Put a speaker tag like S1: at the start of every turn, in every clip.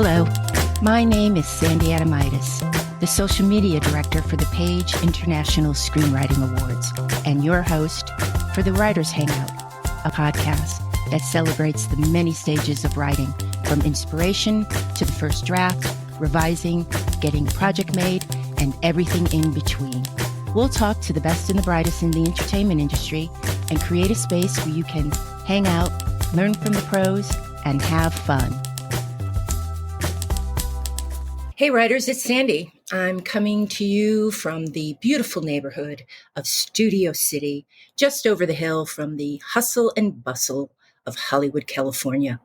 S1: Hello, my name is Sandy Adomaitis, the social media director for the Page International Screenwriting Awards, and your host for the Writers Hangout, a podcast that celebrates the many stages of writing, from inspiration to the first draft, revising, getting a project made, and everything in between. We'll talk to the best and the brightest in the entertainment industry and create a space where you can hang out, learn from the pros, and have fun. Hey writers, it's Sandy. I'm coming to you from the beautiful neighborhood of Studio City, just over the hill from the hustle and bustle of Hollywood, California.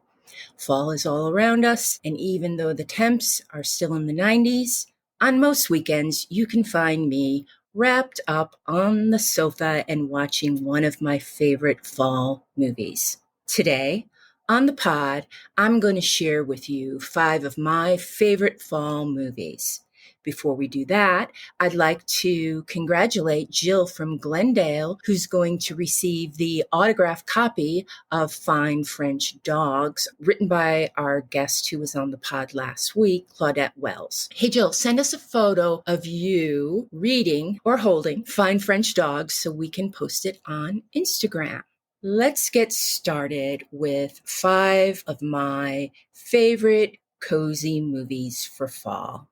S1: Fall is all around us, and even though the temps are still in the 90s, on most weekends you can find me wrapped up on the sofa and watching one of my favorite fall movies. Today, on the pod, I'm going to share with you 5 of my favorite fall movies. Before we do that, I'd like to congratulate Jill from Glendale, who's going to receive the autographed copy of Fine French Dogs, written by our guest who was on the pod last week, Claudette Wells. Hey, Jill, send us a photo of you reading or holding Fine French Dogs so we can post it on Instagram. Let's get started with 5 of my favorite cozy movies for fall.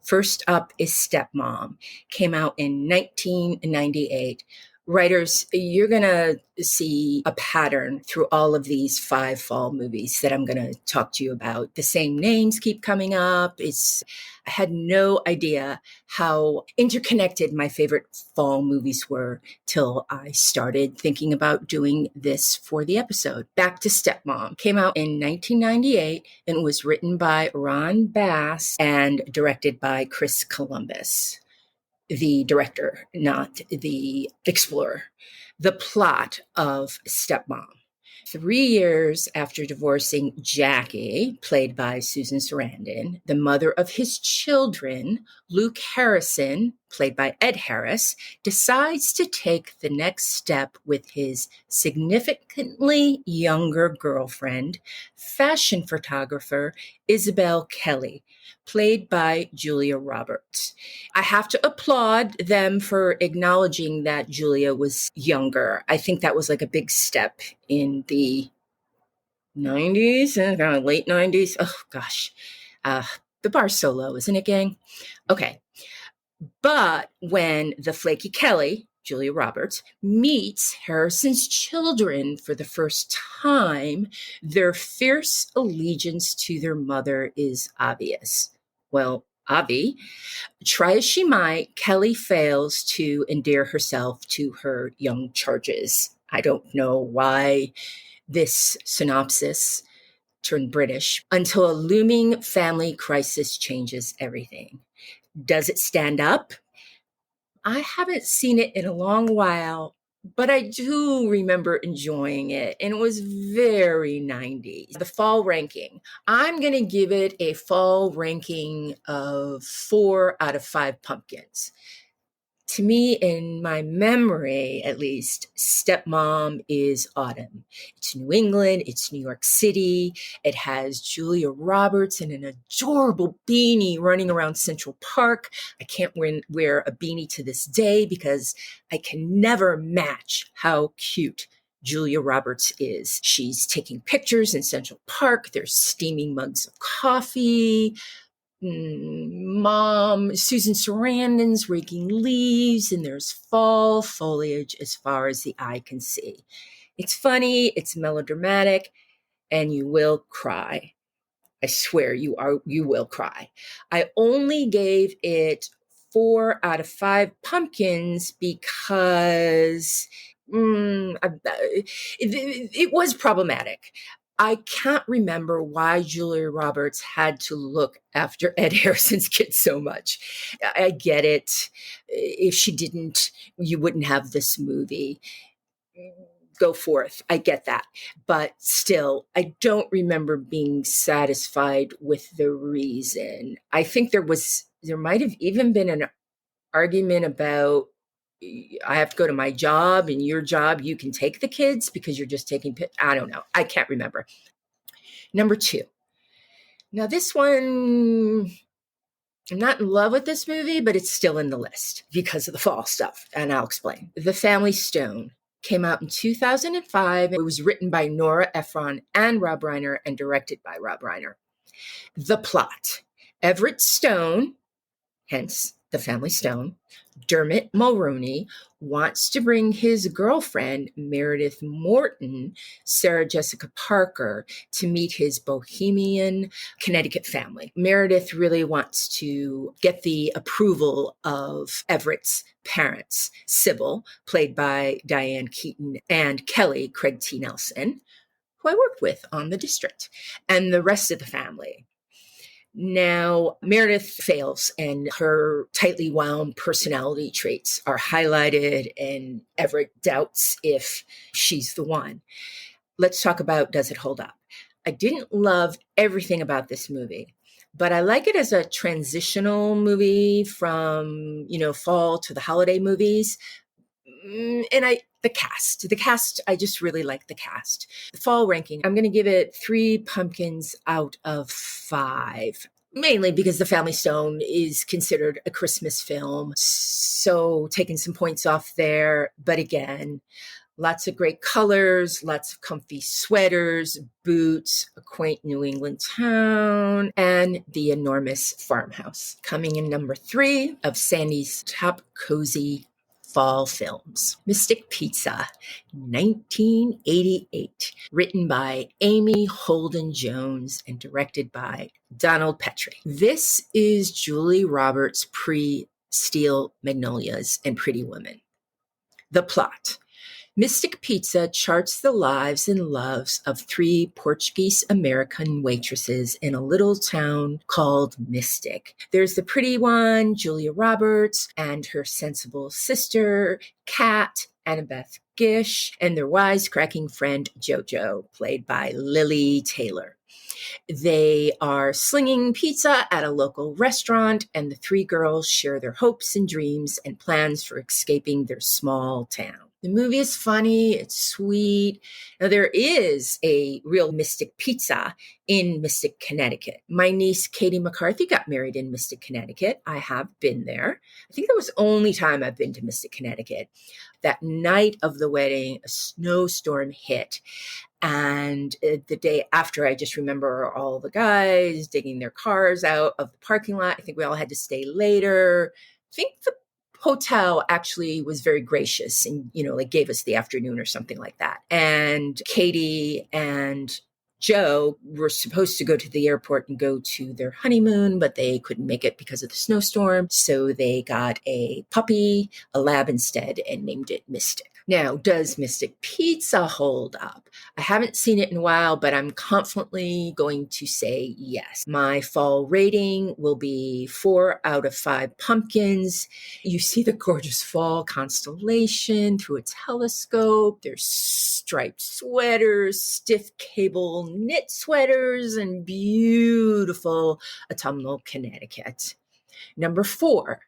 S1: First up is Stepmom. Came out in 1998. Writers, you're going to see a pattern through all of these 5 fall movies that I'm going to talk to you about. The same names keep coming up. I had no idea how interconnected my favorite fall movies were till I started thinking about doing this for the episode. Back to Stepmom. Came out in 1998 and was written by Ron Bass and directed by Chris Columbus. The director, not the explorer. The plot of Stepmom. 3 years after divorcing Jackie, played by Susan Sarandon, the mother of his children, Luke Harrison, played by Ed Harris, decides to take the next step with his significantly younger girlfriend, fashion photographer Isabel Kelly, played by Julia Roberts. I have to applaud them for acknowledging that Julia was younger. I think that was like a big step in the 90s, late 90s. Oh, gosh. The bar's so low, isn't it, gang? Okay. But when the flaky Kelly, Julia Roberts, meets Harrison's children for the first time, their fierce allegiance to their mother is obvious. Well, Avi, try as she might, Kelly fails to endear herself to her young charges. I don't know why this synopsis turned British until a looming family crisis changes everything. Does it stand up? I haven't seen it in a long while, but I do remember enjoying it, and it was very 90s. The fall ranking, I'm going to give it a fall ranking of 4 out of 5 pumpkins. To me, in my memory, at least, Stepmom is autumn. It's New England, it's New York City. It has Julia Roberts in an adorable beanie running around Central Park. I can't wear a beanie to this day because I can never match how cute Julia Roberts is. She's taking pictures in Central Park. There's steaming mugs of coffee. Mom, Susan Sarandon's raking leaves, and there's fall foliage as far as the eye can see. It's funny, it's melodramatic, and you will cry. I swear you will cry. I only gave it 4 out of 5 pumpkins because it was problematic. I can't remember why Julia Roberts had to look after Ed Harrison's kids so much. I get it. If she didn't, you wouldn't have this movie. Go forth. I get that. But still, I don't remember being satisfied with the reason. I think there might have even been an argument about, I have to go to my job, and your job, you can take the kids because you're just taking, I don't know. I can't remember. Number 2, Now, this one, I'm not in love with this movie, but it's still in the list because of the fall stuff, and I'll explain. The Family Stone came out in 2005. It was written by Nora Ephron and Rob Reiner and directed by Rob Reiner. The plot: Everett Stone, hence The Family Stone, Dermot Mulroney, wants to bring his girlfriend, Meredith Morton, Sarah Jessica Parker, to meet his bohemian Connecticut family. Meredith really wants to get the approval of Everett's parents, Sybil, played by Diane Keaton, and Kelly, Craig T. Nelson, who I worked with on The District, and the rest of the family. Now, Meredith fails, and her tightly wound personality traits are highlighted, and Everett doubts if she's the one. Let's talk about, does it hold up? I didn't love everything about this movie, but I like it as a transitional movie from, fall to the holiday movies. And the cast, I just really like the cast. The fall ranking, I'm going to give it 3 pumpkins out of 5, mainly because The Family Stone is considered a Christmas film. So taking some points off there. But again, lots of great colors, lots of comfy sweaters, boots, a quaint New England town, and the enormous farmhouse. Coming in number 3 of Sandy's top cozy fall films. Mystic Pizza, 1988, written by Amy Holden Jones and directed by Donald Petrie. This is Julie Roberts' pre-Steel Magnolias and Pretty Women. The plot: Mystic Pizza charts the lives and loves of 3 Portuguese-American waitresses in a little town called Mystic. There's the pretty one, Julia Roberts, and her sensible sister, Kat, Annabeth Gish, and their wisecracking friend, Jojo, played by Lily Taylor. They are slinging pizza at a local restaurant, and the 3 girls share their hopes and dreams and plans for escaping their small town. The movie is funny, it's sweet. Now, there is a real Mystic Pizza in Mystic, Connecticut. My niece, Katie McCarthy, got married in Mystic, Connecticut. I have been there. I think that was the only time I've been to Mystic, Connecticut. That night of the wedding, a snowstorm hit. And the day after, I just remember all the guys digging their cars out of the parking lot. I think we all had to stay later. I think the hotel actually was very gracious and, gave us the afternoon or something like that. And Katie and Joe were supposed to go to the airport and go to their honeymoon, but they couldn't make it because of the snowstorm. So they got a puppy, a lab instead, and named it Mystic. Now, does Mystic Pizza hold up? I haven't seen it in a while, but I'm confidently going to say yes. My fall rating will be 4 out of 5 pumpkins. You see the gorgeous fall constellation through a telescope. There's striped sweaters, stiff cable knit sweaters, and beautiful autumnal Connecticut. Number 4,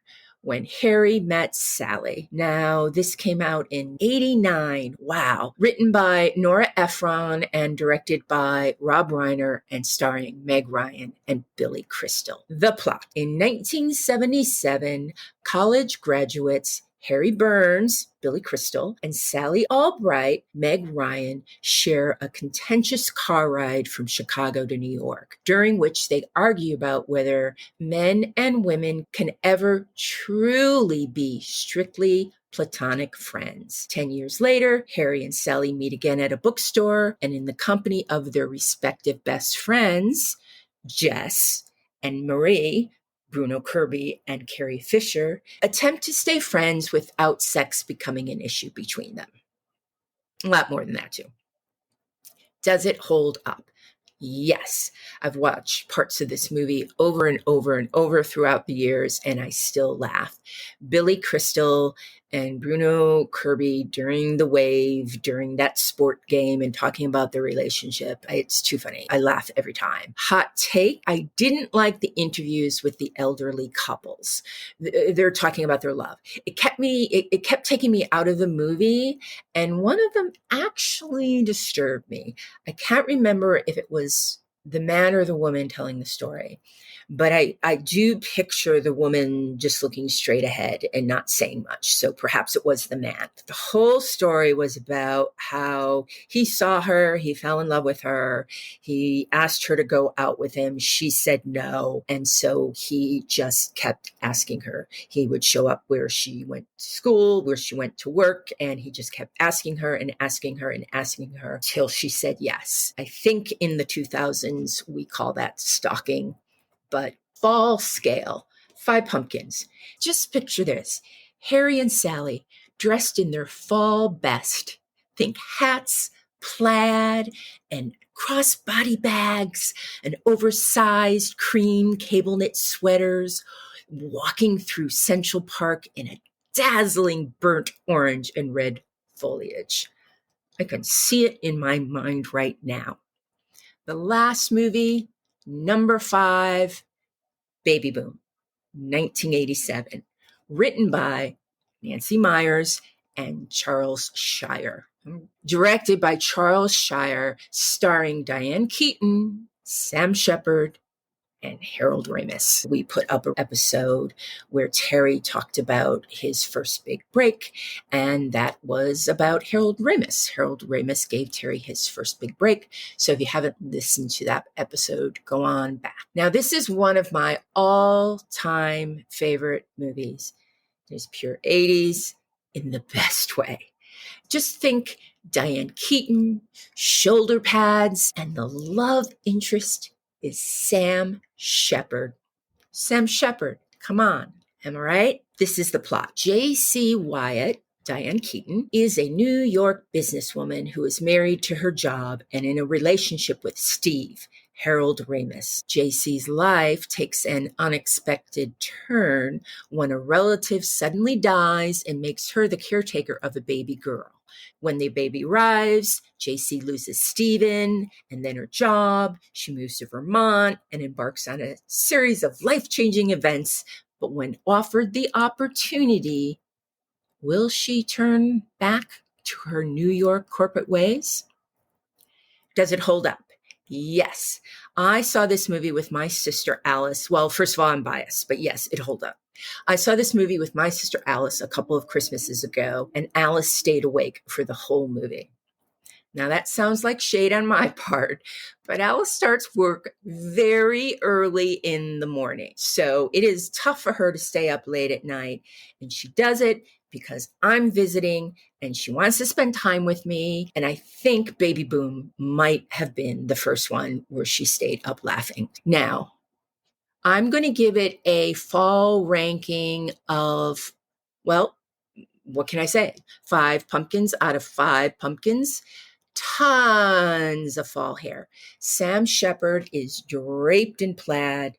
S1: When Harry Met Sally. Now, this came out in 89. Wow. Written by Nora Ephron and directed by Rob Reiner and starring Meg Ryan and Billy Crystal. The plot: in 1977, college graduates Harry Burns, Billy Crystal, and Sally Albright, Meg Ryan, share a contentious car ride from Chicago to New York, during which they argue about whether men and women can ever truly be strictly platonic friends. 10 years later, Harry and Sally meet again at a bookstore, and in the company of their respective best friends, Jess and Marie, Bruno Kirby and Carrie Fisher, attempt to stay friends without sex becoming an issue between them. A lot more than that, too. Does it hold up? Yes. I've watched parts of this movie over and over and over throughout the years, and I still laugh. Billy Crystal and Bruno Kirby during the wave, during that sport game and talking about their relationship. It's too funny. I laugh every time. Hot take: I didn't like the interviews with the elderly couples. They're talking about their love. It kept taking me out of the movie, and one of them actually disturbed me. I can't remember if it was the man or the woman telling the story. But I do picture the woman just looking straight ahead and not saying much. So perhaps it was the man. The whole story was about how he saw her, he fell in love with her, he asked her to go out with him. She said no. And so he just kept asking her. He would show up where she went to school, where she went to work, and he just kept asking her and asking her and asking her till she said yes. I think in the 2000s, we call that stalking. But fall scale, 5 pumpkins. Just picture this. Harry and Sally dressed in their fall best. Think hats, plaid, and crossbody bags, and oversized cream cable knit sweaters, walking through Central Park in a dazzling burnt orange and red foliage. I can see it in my mind right now. The last movie, number 5, Baby Boom, 1987, written by Nancy Meyers and Charles Shire, directed by Charles Shire, starring Diane Keaton, Sam Shepard, and Harold Ramis. We put up an episode where Terry talked about his first big break, and that was about Harold Ramis. Harold Ramis gave Terry his first big break. So if you haven't listened to that episode, go on back. Now, this is one of my all-time favorite movies. It's pure 80s in the best way. Just think Diane Keaton, shoulder pads, and the love interest is Sam Shepard. Sam Shepard, come on, am I right? This is the plot. J.C. Wyatt, Diane Keaton, is a New York businesswoman who is married to her job and in a relationship with Steve, Harold Ramis. J.C.'s life takes an unexpected turn when a relative suddenly dies and makes her the caretaker of a baby girl. When the baby arrives, JC loses Stephen and then her job. She moves to Vermont and embarks on a series of life-changing events. But when offered the opportunity, will she turn back to her New York corporate ways? Does it hold up? Yes. I saw this movie with my sister Alice. Well, first of all, I'm biased, but yes, it holds up. I saw this movie with my sister Alice a couple of Christmases ago, and Alice stayed awake for the whole movie. Now, that sounds like shade on my part, but Alice starts work very early in the morning. So it is tough for her to stay up late at night, and she does it because I'm visiting and she wants to spend time with me. And I think Baby Boom might have been the first one where she stayed up laughing. Now, I'm going to give it a fall ranking of, well, what can I say? 5 pumpkins out of 5 pumpkins. Tons of fall hair. Sam Shepard is draped in plaid.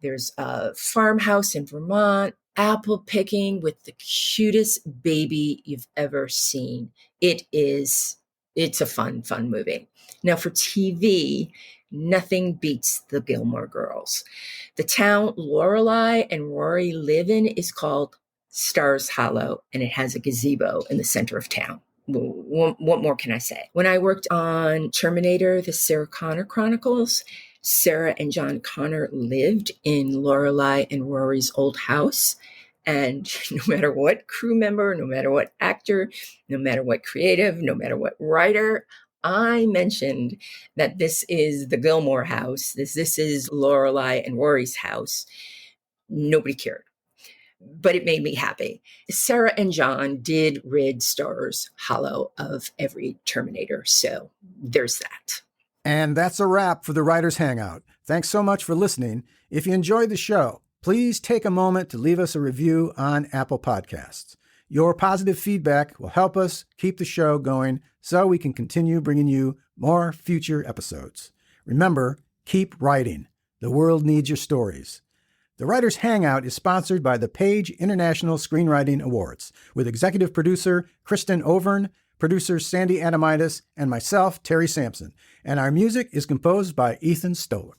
S1: There's a farmhouse in Vermont, apple picking with the cutest baby you've ever seen. It's a fun movie. Now for TV, nothing beats the Gilmore Girls. The town Lorelai and Rory live in is called Stars Hollow, and it has a gazebo in the center of town. What more can I say? When I worked on Terminator, the Sarah Connor Chronicles, Sarah and John Connor lived in Lorelai and Rory's old house. And no matter what crew member, no matter what actor, no matter what creative, no matter what writer, I mentioned that this is the Gilmore house. This is Lorelai and Rory's house. Nobody cared. But it made me happy. Sarah and John did rid Stars Hollow of every Terminator. So there's that.
S2: And that's a wrap for the Writers Hangout. Thanks so much for listening. If you enjoyed the show, please take a moment to leave us a review on Apple Podcasts. Your positive feedback will help us keep the show going so we can continue bringing you more future episodes. Remember, keep writing. The world needs your stories. The Writers Hangout is sponsored by the Page International Screenwriting Awards with executive producer Kristin Overn, producers Sandy Adomaitis, and myself, Terry Sampson. And our music is composed by Ethan Stoller.